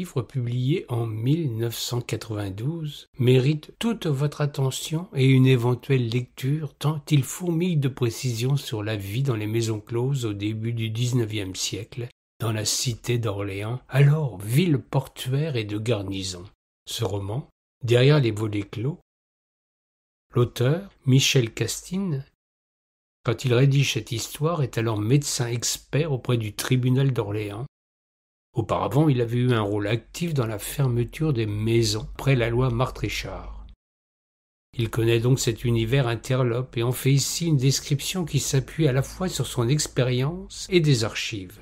livre publié en 1992 mérite toute votre attention et une éventuelle lecture tant il fourmille de précisions sur la vie dans les maisons closes au début du XIXe siècle, dans la cité d'Orléans, alors ville portuaire et de garnison. Ce roman, derrière les volets clos, l'auteur, Michel Castine, quand il rédige cette histoire, est alors médecin expert auprès du tribunal d'Orléans. Auparavant, il avait eu un rôle actif dans la fermeture des maisons, après la loi Martréchard. Il connaît donc cet univers interlope et en fait ici une description qui s'appuie à la fois sur son expérience et des archives.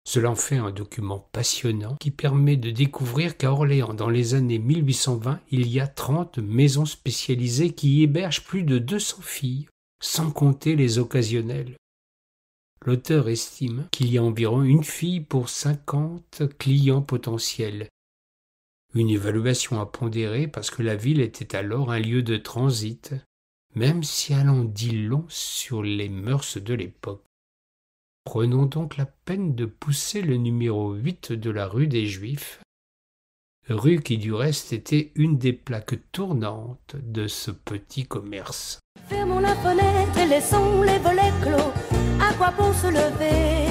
Cela en fait un document passionnant qui permet de découvrir qu'à Orléans, dans les années 1820, il y a 30 maisons spécialisées qui hébergent plus de 200 filles, sans compter les occasionnelles. L'auteur estime qu'il y a environ une fille pour 50 clients potentiels. Une évaluation à pondérer parce que la ville était alors un lieu de transit, même si elle en dit long sur les mœurs de l'époque. Prenons donc la peine de pousser le numéro 8 de la rue des Juifs, rue qui du reste était une des plaques tournantes de ce petit commerce. Fermons la fenêtre et laissons les volets clos, à quoi bon se lever?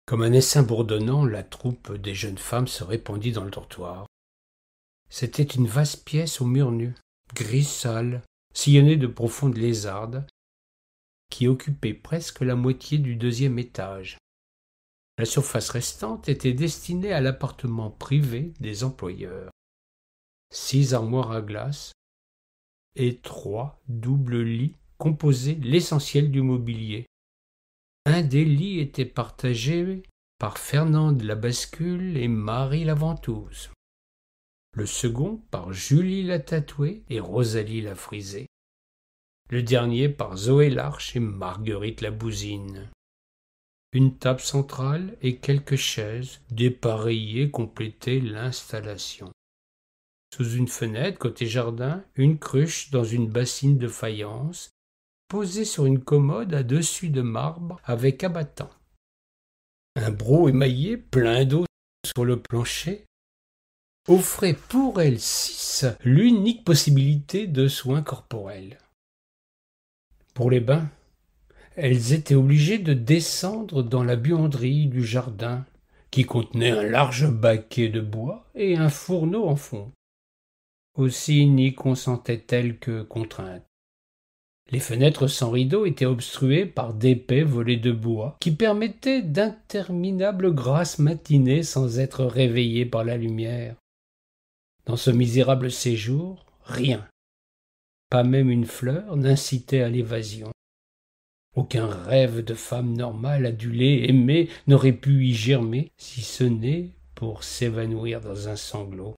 Comme un essaim bourdonnant, la troupe des jeunes femmes se répandit dans le dortoir. C'était une vaste pièce aux murs nus, gris sale, sillonnée de profondes lézardes, qui occupait presque la moitié du 2e étage. La surface restante était destinée à l'appartement privé des employeurs. 6 armoires à glace et 3 doubles lits composaient l'essentiel du mobilier. Un des lits était partagé par Fernande la Bascule et Marie la Ventouse. Le second par Julie la Tatouée et Rosalie la Frisée. Le dernier par Zoé Larche et Marguerite la Bousine. Une table centrale et quelques chaises dépareillées complétaient l'installation. Sous une fenêtre, côté jardin, une cruche dans une bassine de faïence, posée sur une commode à dessus de marbre avec abattant. Un broc émaillé, plein d'eau sur le plancher, offrait pour elles 6 l'unique possibilité de soins corporels. Pour les bains, elles étaient obligées de descendre dans la buanderie du jardin, qui contenait un large baquet de bois et un fourneau en fonte. Aussi n'y consentaient-elles que contraintes. Les fenêtres sans rideaux étaient obstruées par d'épais volets de bois qui permettaient d'interminables grasses matinées sans être réveillées par la lumière. Dans ce misérable séjour, rien, pas même une fleur, n'incitait à l'évasion. Aucun rêve de femme normale, adulée, aimée, n'aurait pu y germer, si ce n'est pour s'évanouir dans un sanglot.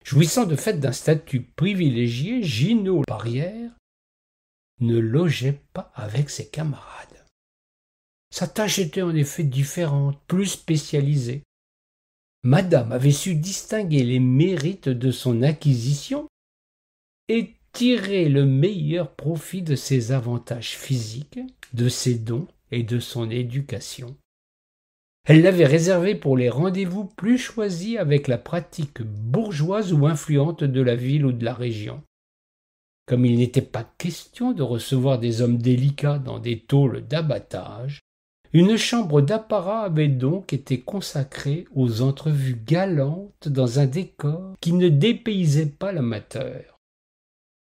Jouissant de fait d'un statut privilégié, Ginot Barrière ne logeait pas avec ses camarades. Sa tâche était en effet différente, plus spécialisée. Madame avait su distinguer les mérites de son acquisition et tirer le meilleur profit de ses avantages physiques, de ses dons et de son éducation. Elle l'avait réservé pour les rendez-vous plus choisis avec la pratique bourgeoise ou influente de la ville ou de la région. Comme il n'était pas question de recevoir des hommes délicats dans des tôles d'abattage, une chambre d'apparat avait donc été consacrée aux entrevues galantes dans un décor qui ne dépaysait pas l'amateur.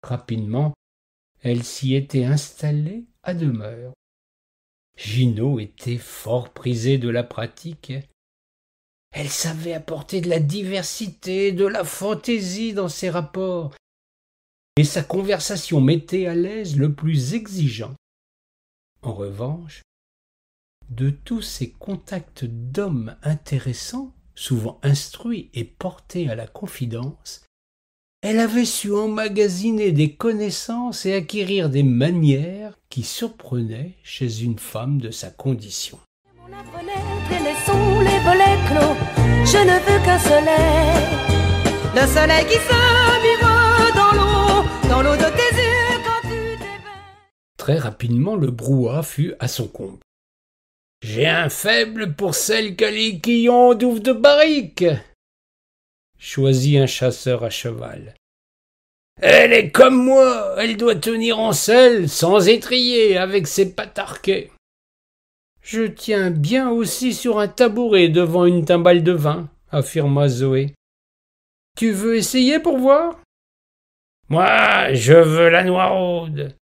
Rapidement, elle s'y était installée à demeure. Ginot était fort prisée de la pratique. Elle savait apporter de la diversité, de la fantaisie dans ses rapports, et sa conversation mettait à l'aise le plus exigeant. En revanche, de tous ces contacts d'hommes intéressants, souvent instruits et portés à la confidence, elle avait su emmagasiner des connaissances et acquérir des manières qui surprenaient chez une femme de sa condition. Fermons la fenêtre et laissons les volets clos, je ne veux qu'un soleil, le soleil qui se vivre dans l'eau de tes yeux quand tu t'éveilles. Très rapidement, le brouhaha fut à son comble. « J'ai un faible pour celles qui ont douve de barrique !» choisit un chasseur à cheval. « Elle est comme moi, elle doit tenir en selle, sans étrier, avec ses pattes arquées. Je tiens bien aussi sur un tabouret devant une timbale de vin, affirma Zoé. Tu veux essayer pour voir? Moi, je veux la noiraude.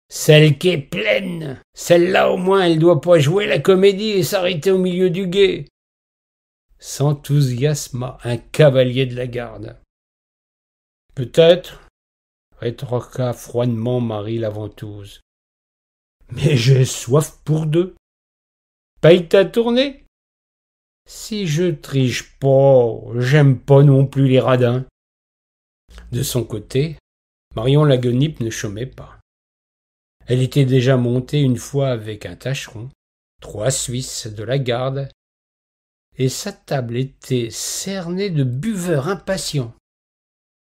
Celle qui est pleine. Celle-là, au moins, elle doit pas jouer la comédie et s'arrêter au milieu du guet. S'enthousiasma un cavalier de la garde. Peut-être, rétorqua froidement Marie la ventouse. Mais j'ai soif pour deux. Paye ta tournée? Si je triche pas, j'aime pas non plus les radins. De son côté, Marion la guenipe ne chômait pas. Elle était déjà montée une fois avec un tâcheron, 3 Suisses de la garde, et sa table était cernée de buveurs impatients,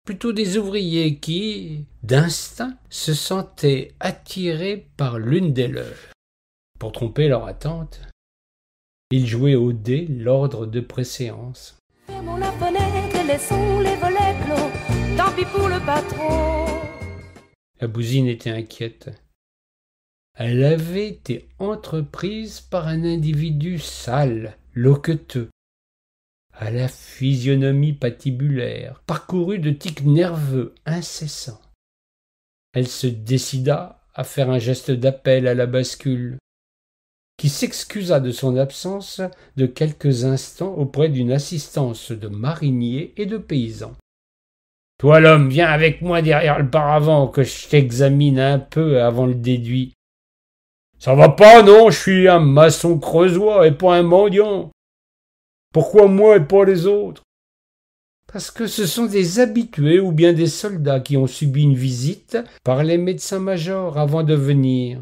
plutôt des ouvriers qui, d'instinct, se sentaient attirés par l'une des leurs. Pour tromper leur attente, ils jouaient au dé l'ordre de préséance. Fermons la fenêtre et laissons les volets clos, tant pis pour le patron. La Bousine était inquiète. Elle avait été entreprise par un individu sale, loqueteux, à la physionomie patibulaire, parcourue de tics nerveux incessants. Elle se décida à faire un geste d'appel à la bascule, qui s'excusa de son absence de quelques instants auprès d'une assistance de mariniers et de paysans. « Toi, l'homme, viens avec moi derrière le paravent, que je t'examine un peu avant le déduit. »« Ça va pas, non, je suis un maçon creusois et pas un mendiant. Pourquoi moi et pas les autres? » Parce que ce sont des habitués ou bien des soldats qui ont subi une visite par les médecins-majors avant de venir.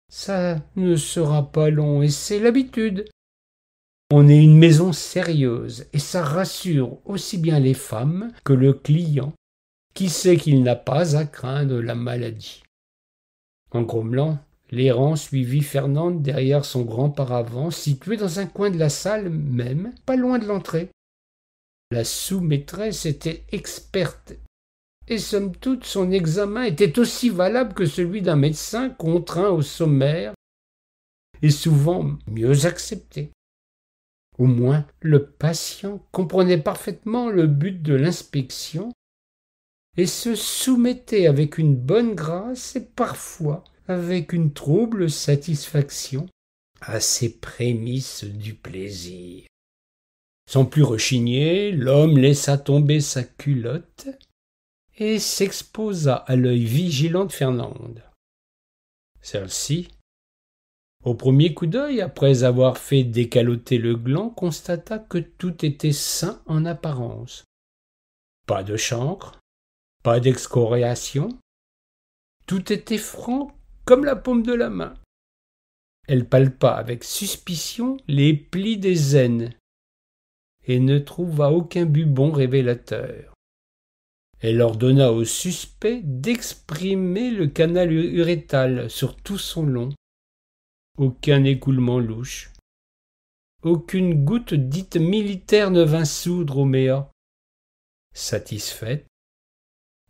Ça ne sera pas long et c'est l'habitude. On est une maison sérieuse et ça rassure aussi bien les femmes que le client qui sait qu'il n'a pas à craindre la maladie. En grommelant, l'errant suivit Fernande derrière son grand paravent situé dans un coin de la salle même, pas loin de l'entrée. La sous-maîtresse était experte et somme toute son examen était aussi valable que celui d'un médecin contraint au sommaire et souvent mieux accepté. Au moins le patient comprenait parfaitement le but de l'inspection et se soumettait avec une bonne grâce et parfois avec une trouble satisfaction à ces prémices du plaisir. Sans plus rechigner, l'homme laissa tomber sa culotte et s'exposa à l'œil vigilant de Fernande. Celle-ci, au premier coup d'œil, après avoir fait décaloter le gland, constata que tout était sain en apparence. Pas de chancre, pas d'excoriation, tout était franc comme la paume de la main. Elle palpa avec suspicion les plis des aines et ne trouva aucun bubon révélateur. Elle ordonna au suspect d'exprimer le canal urétal sur tout son long. Aucun écoulement louche. Aucune goutte dite militaire ne vint soudre au méa. Satisfaite,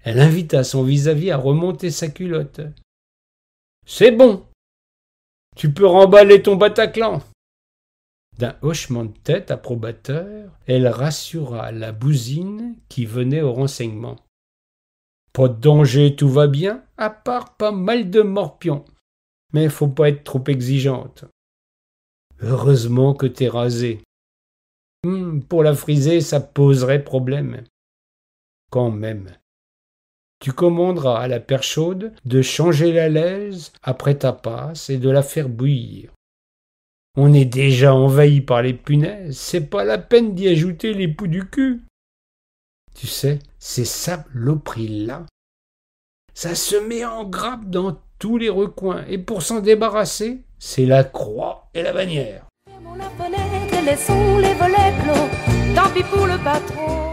elle invita son vis-à-vis à remonter sa culotte. « C'est bon. Tu peux remballer ton Bataclan. » D'un hochement de tête approbateur, elle rassura la Bousine qui venait au renseignement. « Pas de danger, tout va bien, à part pas mal de morpions. Mais faut pas être trop exigeante. Heureusement que t'es rasée. Pour la friser, ça poserait problème. Quand même. Tu commanderas à la perche chaude de changer la laise après ta passe et de la faire bouillir. On est déjà envahi par les punaises, c'est pas la peine d'y ajouter les poux du cul. Tu sais, ces saloperies-là, ça se met en grappe dans tous les recoins, et pour s'en débarrasser, c'est la croix et la bannière. Fermons la fenêtre et laissons les volets clos, tant pis pour le patron.